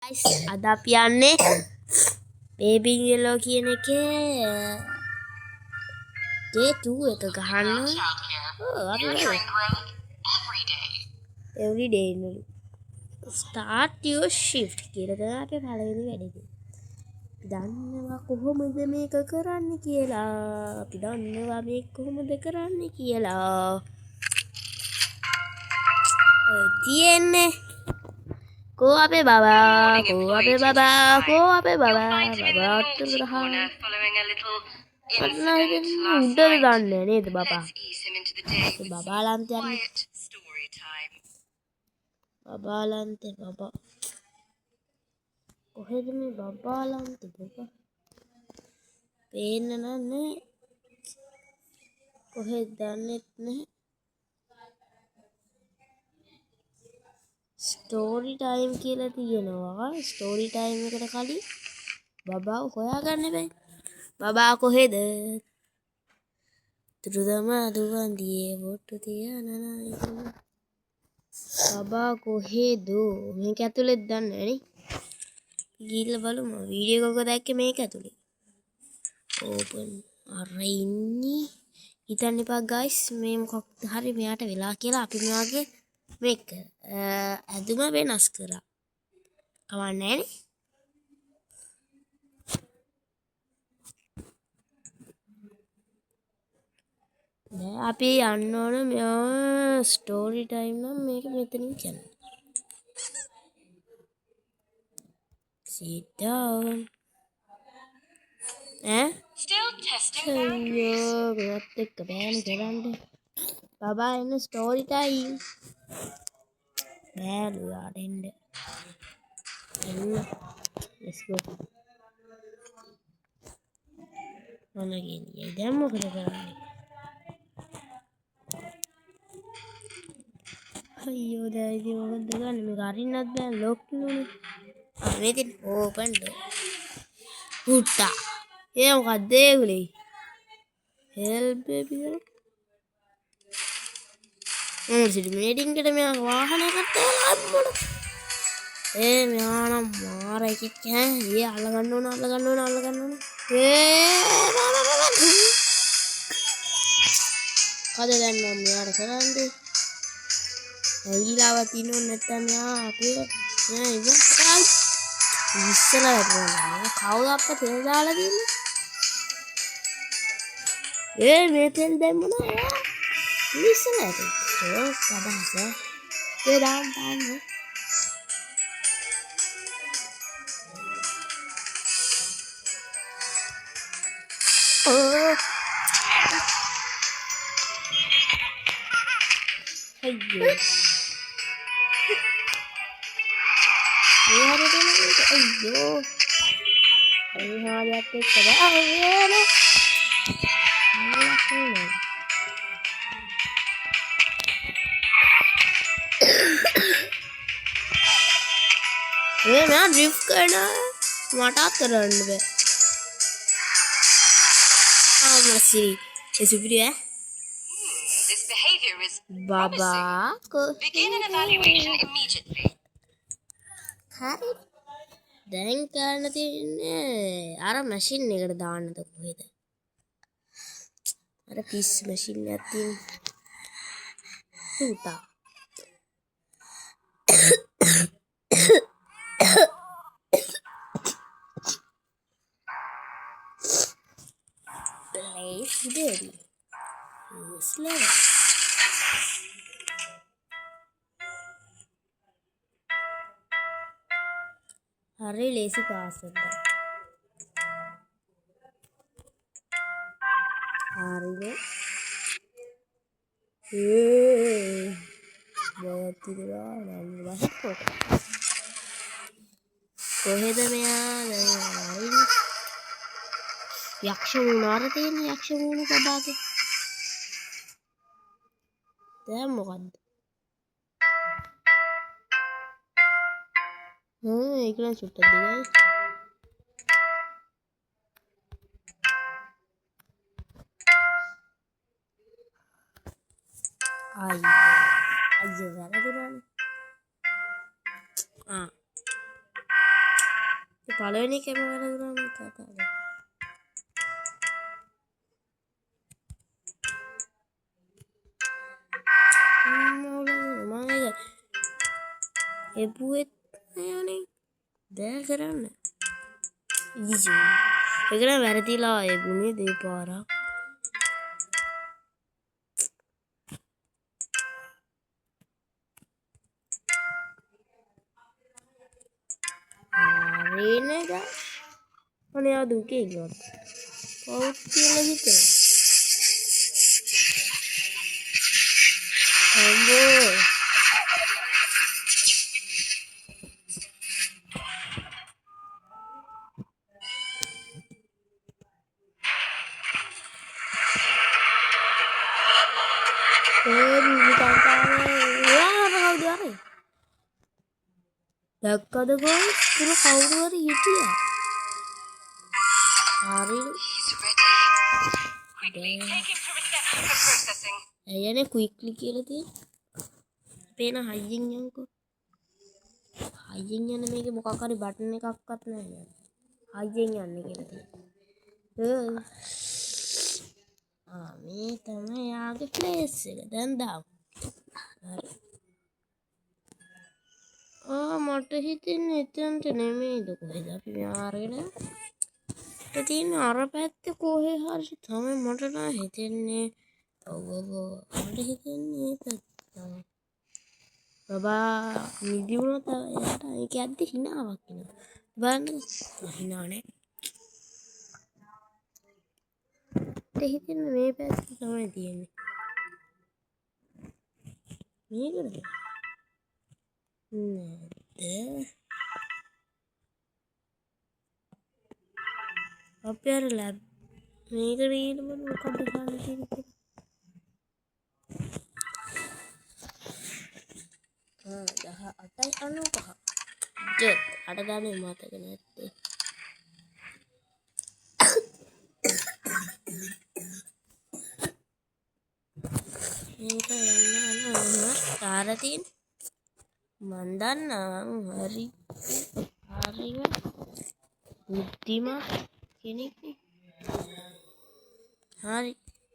guys, අද අපි යන්නේ baby yellow කියන එකේ day 2 එක ගහන්න. අපි every day start your shift කියලා තමයි අපේ පළවෙනි වැඩේ. දන්නවා කොහොමද මේක කරන්න කියලා. අපි දන්නවා මේක කොහොමද කරන්න කියලා. තියෙන්නේ Go ape baba, go ape baba, go ape baba, baba turhan. Allah ini udah danne ned baba. Baba lante ani. Baba lante baba. Kohed me baba lante baba. Peenna nanne. Kohed dannet naha. Story time කියලා තියෙනවා. Story time එකට කලින් බබාව හොයාගන්න බෑ. බබා කොහෙද? තුරුදම දුවන්දියේ වොට්ටු තියනනා. බබා කොහෙද? මේක ඇතුලේ දන්නේ නැනේ. ගිහිල්ලා බලමු. වීඩියෝ එකක දැක්කේ මේක ඇතුලේ. ඕපන් අර ඉන්නේ. හිතන්න එපා guys මේ මොකක්ද හරි මෙයාට වෙලා කියලා අපි මෙයාගේ මේක ඇදුම වෙනස් කරා. කවන්නේ නැනේ. දැන් අපි යන්න ඕන මෙයා ස්ටෝරි ටයිම් නම් මේක මෙතනින් කියන්න. Sit down. Still testing now. What the kabani කරන්නේ. බබා එන්න ස්ටෝරි ටයිම්. බෑලුවාට එන්න. Let's go. මොනගියේ දැන් මොකද කරන්නේ? අයියෝ දැන් ඉතින් මොකද ගන්න මේක අරින්නත් බෑ ලොක් නුනේ. මේකෙන් ඕපන් ඩෝ. පුට්ටා. ඒ මොකක්ද ඒගොල්ලේ? help baby girl. සිටි මීටින් එකට මෙයා වාහනයකට අම්මඩ. මෙයා නම් මාර එකෙක් ඈ. අල්ලගන්න ඕන. කද දැන් මම මෙයාට කරන්නේ. ඊලාව තිනු නැත්තම් මෙයා අපේ ඉස්සලා වැටෙනවා. කවුද අප්පා තෙල් දාලා තින්නේ? මේ තෙල් දැම්මම ඉස්සලා වැටෙනවා. සබහස. දාන්න. අයියෝ. අයියෝ. අයියාට එක්ක බාගෙන. मैं ड्रिफ्ट करना मटा करन बे मसी Supriya this behavior is baba ko begin an evaluation immediately hari දැන් කරන්න තියෙන්නේ අර මැෂින් එකට දාන්නද කොහෙද අර පිස් මැෂින් එකක් තියෙන්නේ උතා Place baby. Slow. Hurry, lazy person. Hurry. What did you want? කොහෙද මෙයා? යක්ෂ වුණාර තියෙන යක්ෂ වුණ බබාගේ. දැන් මොකද්ද? ඒක නම් චුට්ටක් දිගයි. අයියෝ වැරදුනානේ. පළවෙනි එකම වැරදුනම කතාව. මම එපුවෙත් යන්නේ දැන් කරන්න. ඉජි. ඒකන වැරදිලා එපුනේ දෙපාරක්. රේනක මොනවා දුකේ ගියොත්. පවුත් කියලා හිතනවා. අම්බෝ. දැක්කද ගොස් පුර කවුරු හරි හිටියා. හරි එයනේ ක්වික්ලි කියලා තියෙන්නේ. පේන හයියෙන් යන්කෝ. හයියෙන් යන මේකේ මොකක් හරි බටන් එකක්වත් නැහැ. හයියෙන් යන්නේ කියලා තියෙන්නේ. මේ තමයි යාගේ ප්ලේස් එක. දැන් දාමු. හරි. මට හිතෙන්නේ එතනට නෙමෙයිද කොහෙද අපි ආරගෙන තියෙන අර පැත්තේ කොහේ හරි තමයි මට නම් හිතෙන්නේ. ඔව් මට හිතෙන්නේ ඒ පැත්ත තමයි. බබා නිදි වුණොත් එයාට ඒක ඇද්දි හිනාවක් එනවා. බලන්න හිනානේ. මට හිතෙන්නේ මේ පැත්තේ තමයි තියෙන්නේ. මේකද? අපි අර ලැබ් මේක රීඩ් මොකක්ද ගන්න තියෙන්නේ. දහ අටයි 95. ජොත් අට ගානේ මතක නැත්තේ. මේක යන්න තාරතින් මන් දන්නවා හරි හරිම බුද්ධිමත් කෙනෙක් නේ. හරි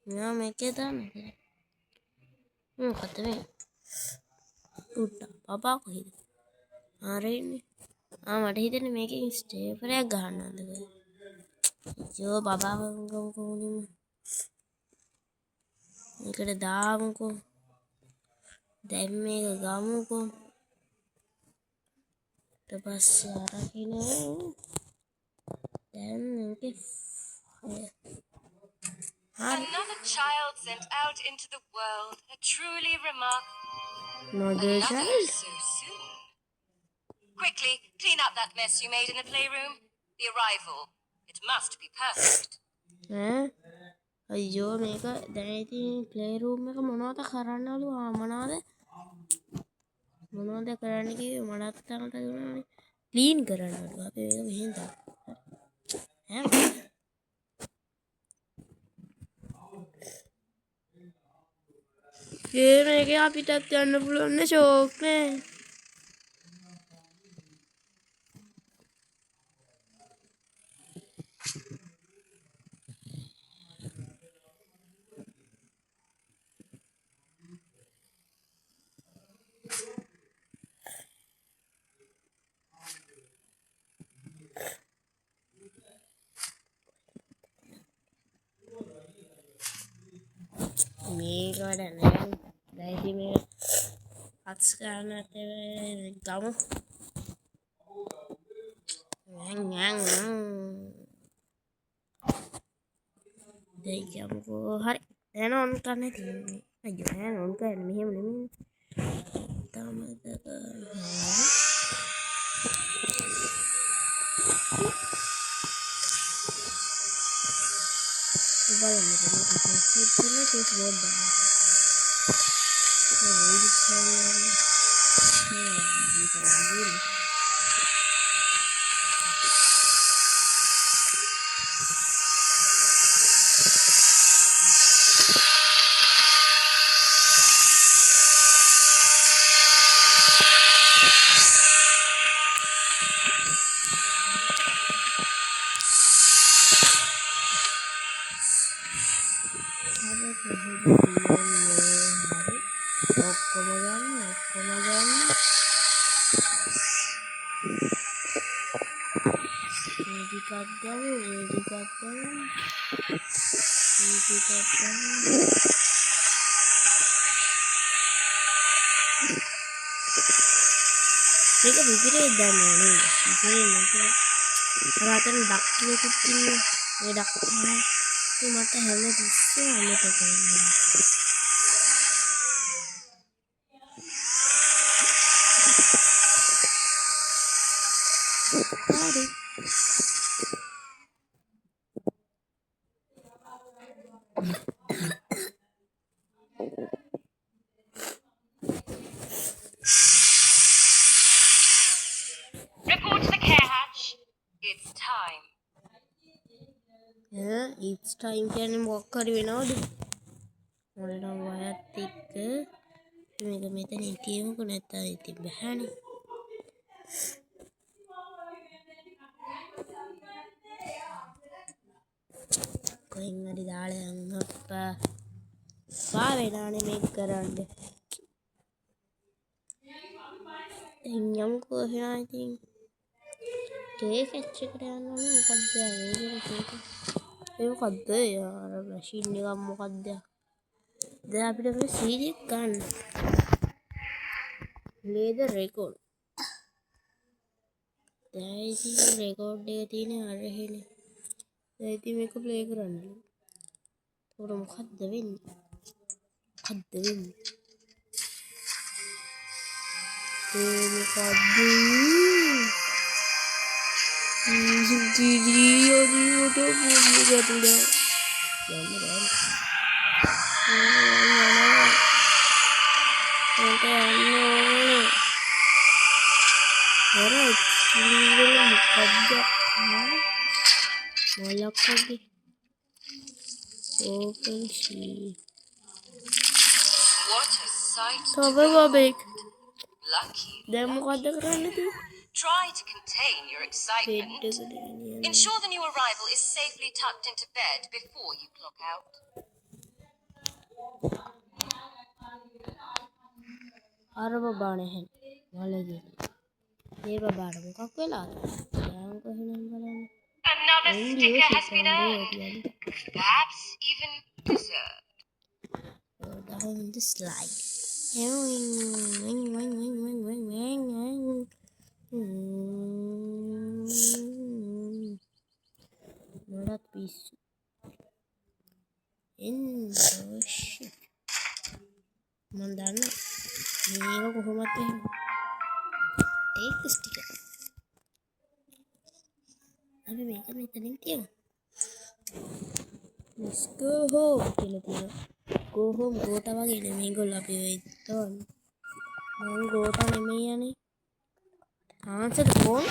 මම මේකේ දාන්නේ. මොකද මේ උට්ටා පපා කොහෙද? හරිනේ. මට හිතෙන්නේ මේකෙන් ස්ටේපරයක් ගන්නවද කියලා. යෝ බබා කොහොමද? මේකට දාමුකෝ. දැන් මේක ගමුකෝ. ඊට පස්සේ අරගෙන දැන් මේක Another child sent out into the world, a truly remarkable. Another child? So soon. Quickly, clean up that mess you made in the playroom. The arrival. It must be perfect. අයියෝ මේක දැන් ඉතින් ප්ලේ රූම් එක මොනවද කරන්නවලු මොනවද කරන්න කිව්වේ මටත් තාමට දුන්නානේ ක්ලීන් කරන්නවලු අපි මේක මෙහෙන් දාමු මේකේ අපිටත් යන්න පුළුවන් නේ ෂෝක් නේ මේක වැඩ නෑ දැන් ඉතින් මේ අත්ස් කරන්නත් ගමු දැන් යමුකෝ හරි දැන් ඔන් කරන්න තියෙන්නේ අයියෝ දැන් ඔන් කරන්න මෙහෙම නෙමෙයි තාමද බලන්න ටිකක් ගමු මේ ටිකක් ගමු මේ ටිකක් ගමු මේක විතරේ දන්නේ නේද විතරේ නේද අරතන ඩක්ටරෙකුත් ඉන්නේ මේ ඩක්ටර් මේ මට හැම තිස්සෙම අමතක වෙනවා හරි Report to the care hatch. It's time. it's time කියන්නේ මොකක් හරි වෙනවද මට නම් වයත් එක්ක මේක මෙතන තියමුකෝ නැත්නම් ඉතින් බෑනේ කොහෙන් හරි දාලා යන්න අප්පා වෙනානේ මේක කරන්න යමුකෝ එහෙනම් ඉතින් කේක් ඇච් එකට යන්න ඕනේ මොකද්ද මේක ඒ මොකද්ද යාර මැෂින් එක මොකද්ද දැන් අපිට මේ CD එක ගන්න play the record දැන් ඉතින් රෙකෝඩ් එක තියෙන අර එහෙනේ දැන් ඉතින් මේක ප්ලේ කරන්න උඩ මොකද්ද වෙන්නේ ඒ මොකද්ද What a sight. Lucky. Try to contain your excitement. Ensure the new arrival is safely tucked into bed before you clock out. අර බබානේ හැ වලගේ ඒ බබාට මොකක් වෙලාද දැන් කොහෙනම් බලන්න Another sticker has been earned. Perhaps even deserved. down the slide not piece in the ship මන් දන්න මේක කොහොමද එහෙම take the sticker අපි මේක මෙතනින් තියමු let's go home කියලා තියෙනවා go home ගෝට වගේ නේ මේගොල්ලෝ අපි වෙයි තෝරන මම ගෝට නෙමෙයි යන්නේ answer the phone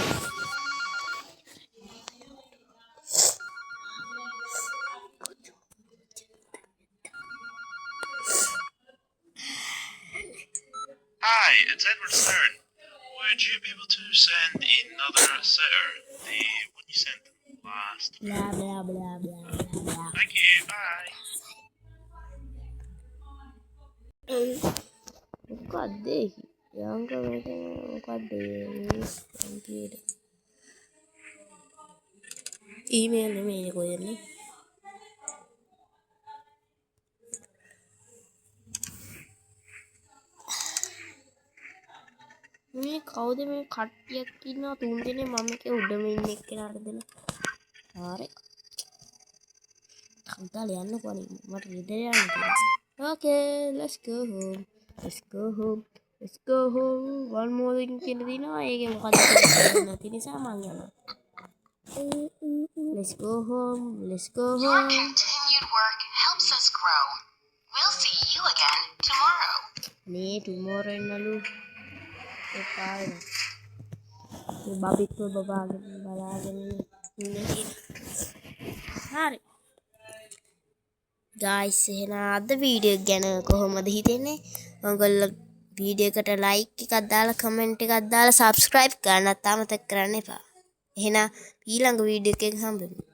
Hi, it's Edward Stern. Would you be able to send another letter? The one you sent last. blah blah blah blah blah Thank you. Bye. මොකක්ද යංක මේක මොකක්ද කම්පියුටර් ඊමේල් නෙමෙයි කොහෙන්නේ මේ කවුද මේ කට්ටියක් ඉන්නවා තුන් දෙනේ මම එක උඩම ඉන්න එක්කෙනාට දෙන හරි කන්දාල යන්නකෝ අනේ මට ගෙදර යන්න තියෙනවා okay let's go home one more thing කියන දිනවා ඒකේ මොකද්ද කියලා නැති නිසා මං යනවා let's go home Your continued work helps us grow. We'll see you again tomorrow. නේ tomorrow එන්නලු ඒ පාරේ මේ බබිත් බබාගෙන බලාගෙන ඉන්නේ හරි guys එහෙනම් අද වීඩියෝ ගැන කොහොමද හිතෙන්නේ ඔයගොල්ලෝ වීඩියෝ එකට like එකක් දාලා comment එකක් දාලා subscribe කරන්නත් අමතක කරන්න එපා එහෙනම් ඊළඟ වීඩියෝ එකකින් හම්බෙමු